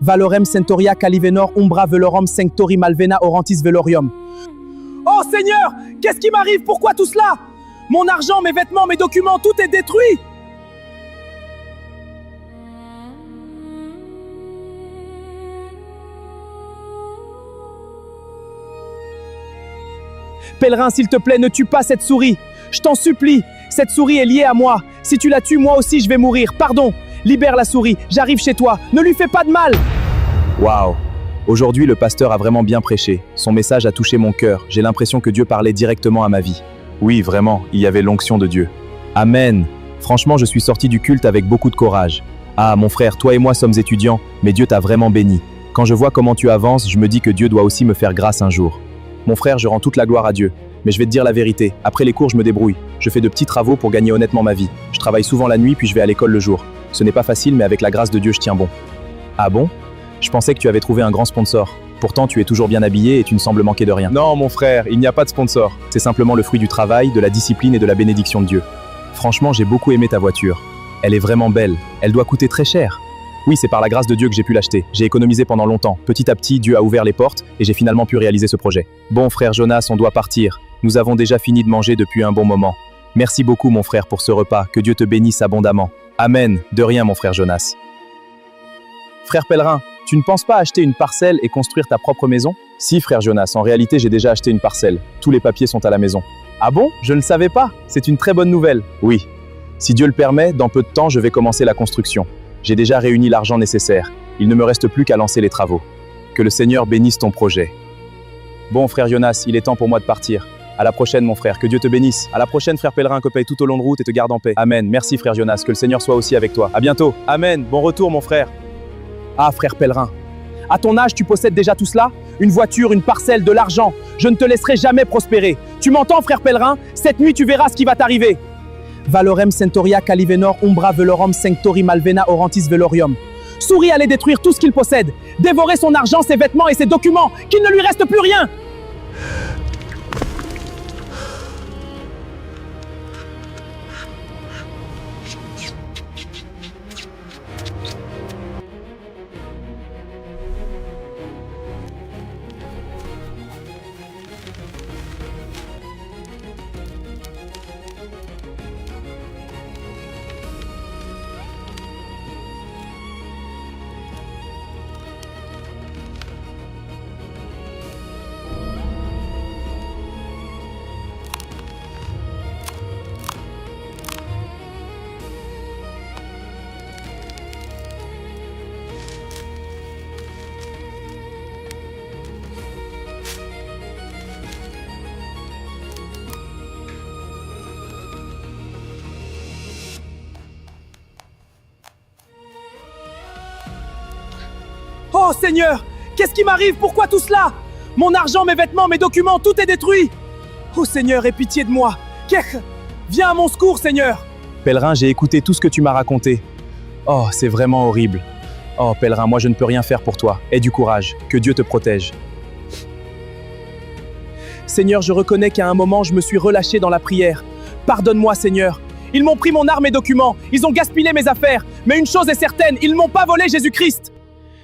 Valorem centoria calivenor umbra velorum sanctori malvena orantis velorium. Oh Seigneur, qu'est-ce qui m'arrive? Pourquoi tout cela? Mon argent, mes vêtements, mes documents, tout est détruit. Pèlerin, s'il te plaît, ne tue pas cette souris. Je t'en supplie, cette souris est liée à moi. Si tu la tues, moi aussi je vais mourir. Pardon, libère la souris, j'arrive chez toi. Ne lui fais pas de mal. Waouh. Aujourd'hui, le pasteur a vraiment bien prêché. Son message a touché mon cœur. J'ai l'impression que Dieu parlait directement à ma vie. Oui, vraiment, il y avait l'onction de Dieu. Amen. Franchement, je suis sorti du culte avec beaucoup de courage. Ah, mon frère, toi et moi sommes étudiants, mais Dieu t'a vraiment béni. Quand je vois comment tu avances, je me dis que Dieu doit aussi me faire grâce un jour. Mon frère, je rends toute la gloire à Dieu. Mais je vais te dire la vérité, après les cours, je me débrouille. Je fais de petits travaux pour gagner honnêtement ma vie. Je travaille souvent la nuit, puis je vais à l'école le jour. Ce n'est pas facile, mais avec la grâce de Dieu, je tiens bon. Ah bon? Je pensais que tu avais trouvé un grand sponsor. Pourtant, tu es toujours bien habillé et tu ne sembles manquer de rien. Non, mon frère, il n'y a pas de sponsor. C'est simplement le fruit du travail, de la discipline et de la bénédiction de Dieu. Franchement, j'ai beaucoup aimé ta voiture. Elle est vraiment belle. Elle doit coûter très cher. Oui, c'est par la grâce de Dieu que j'ai pu l'acheter. J'ai économisé pendant longtemps. Petit à petit, Dieu a ouvert les portes et j'ai finalement pu réaliser ce projet. Bon, frère Jonas, on doit partir. Nous avons déjà fini de manger depuis un bon moment. Merci beaucoup, mon frère, pour ce repas. Que Dieu te bénisse abondamment. Amen. De rien, mon frère Jonas. Frère pèlerin, tu ne penses pas acheter une parcelle et construire ta propre maison? Si, frère Jonas, en réalité, j'ai déjà acheté une parcelle. Tous les papiers sont à la maison. Ah bon? Je ne le savais pas. C'est une très bonne nouvelle. Oui. Si Dieu le permet, dans peu de temps, je vais commencer la construction. J'ai déjà réuni l'argent nécessaire. Il ne me reste plus qu'à lancer les travaux. Que le Seigneur bénisse ton projet. Bon, frère Jonas, il est temps pour moi de partir. À la prochaine, mon frère. Que Dieu te bénisse. À la prochaine, frère pèlerin, que paye tout au long de route et te garde en paix. Amen. Merci, frère Jonas. Que le Seigneur soit aussi avec toi. À bientôt. Amen. Bon retour, mon frère. Ah, frère pèlerin. À ton âge, tu possèdes déjà tout cela? Une voiture, une parcelle, de l'argent. Je ne te laisserai jamais prospérer. Tu m'entends, frère pèlerin? Cette nuit, tu verras ce qui va t'arriver. Valorem centoria calivenor umbra velorum sanctori malvena orantis velorium. Souris allait détruire tout ce qu'il possède, dévorer son argent, ses vêtements et ses documents, qu'il ne lui reste plus rien. Oh Seigneur, qu'est-ce qui m'arrive? Pourquoi tout cela? Mon argent, mes vêtements, mes documents, tout est détruit. Oh Seigneur, aie pitié de moi. Viens à mon secours, Seigneur. Pèlerin, j'ai écouté tout ce que tu m'as raconté. Oh, c'est vraiment horrible. Oh pèlerin, moi je ne peux rien faire pour toi. Aie du courage, que Dieu te protège. Seigneur, je reconnais qu'à un moment, je me suis relâché dans la prière. Pardonne-moi, Seigneur. Ils m'ont pris mon arme et documents. Ils ont gaspillé mes affaires. Mais une chose est certaine, ils ne m'ont pas volé Jésus-Christ.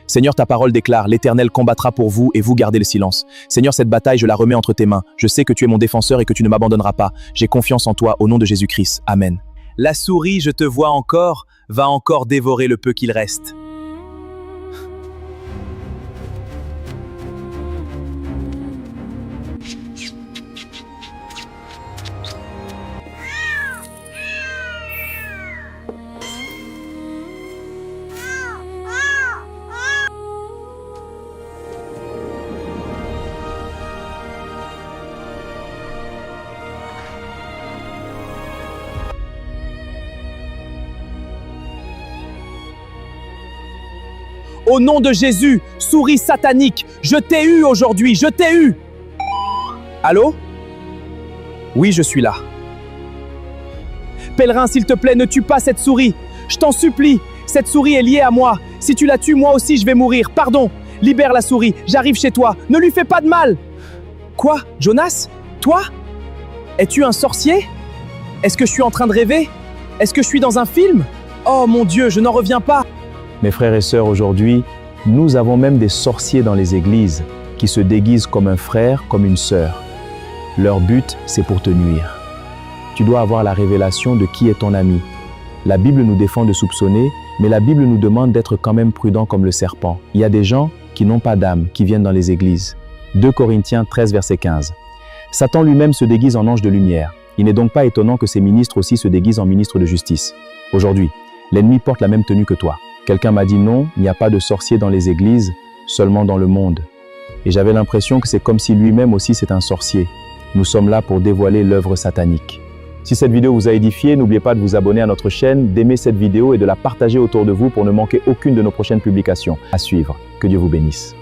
Seigneur, ta parole déclare, l'Éternel combattra pour vous et vous gardez le silence. Seigneur, cette bataille, je la remets entre tes mains. Je sais que tu es mon défenseur et que tu ne m'abandonneras pas. J'ai confiance en toi, au nom de Jésus-Christ. Amen. La souris, je te vois encore, va encore dévorer le peu qu'il reste. Au nom de Jésus, souris satanique, je t'ai eu aujourd'hui, je t'ai eu. Allô? Oui, je suis là. Pèlerin, s'il te plaît, ne tue pas cette souris. Je t'en supplie, cette souris est liée à moi. Si tu la tues, moi aussi je vais mourir. Pardon, libère la souris, j'arrive chez toi. Ne lui fais pas de mal. Quoi? Jonas? Toi? Es-tu un sorcier? Est-ce que je suis en train de rêver? Est-ce que je suis dans un film? Oh mon Dieu, je n'en reviens pas. Mes frères et sœurs, aujourd'hui, Nous avons même des sorciers dans les églises qui se déguisent comme un frère, comme une sœur. Leur but, c'est pour te nuire. Tu dois avoir la révélation de qui est ton ami. La Bible nous défend de soupçonner, mais la Bible nous demande d'être quand même prudent comme le serpent. Il y a des gens qui n'ont pas d'âme, qui viennent dans les églises. 2 Corinthiens 13, verset 15. Satan lui-même se déguise en ange de lumière. Il n'est donc pas étonnant que ses ministres aussi se déguisent en ministres de justice. Aujourd'hui, l'ennemi porte la même tenue que toi. Quelqu'un m'a dit non, il n'y a pas de sorcier dans les églises, seulement dans le monde. Et j'avais l'impression que c'est comme si lui-même aussi c'est un sorcier. Nous sommes là pour dévoiler l'œuvre satanique. Si cette vidéo vous a édifié, n'oubliez pas de vous abonner à notre chaîne, d'aimer cette vidéo et de la partager autour de vous pour ne manquer aucune de nos prochaines publications. À suivre. Que Dieu vous bénisse.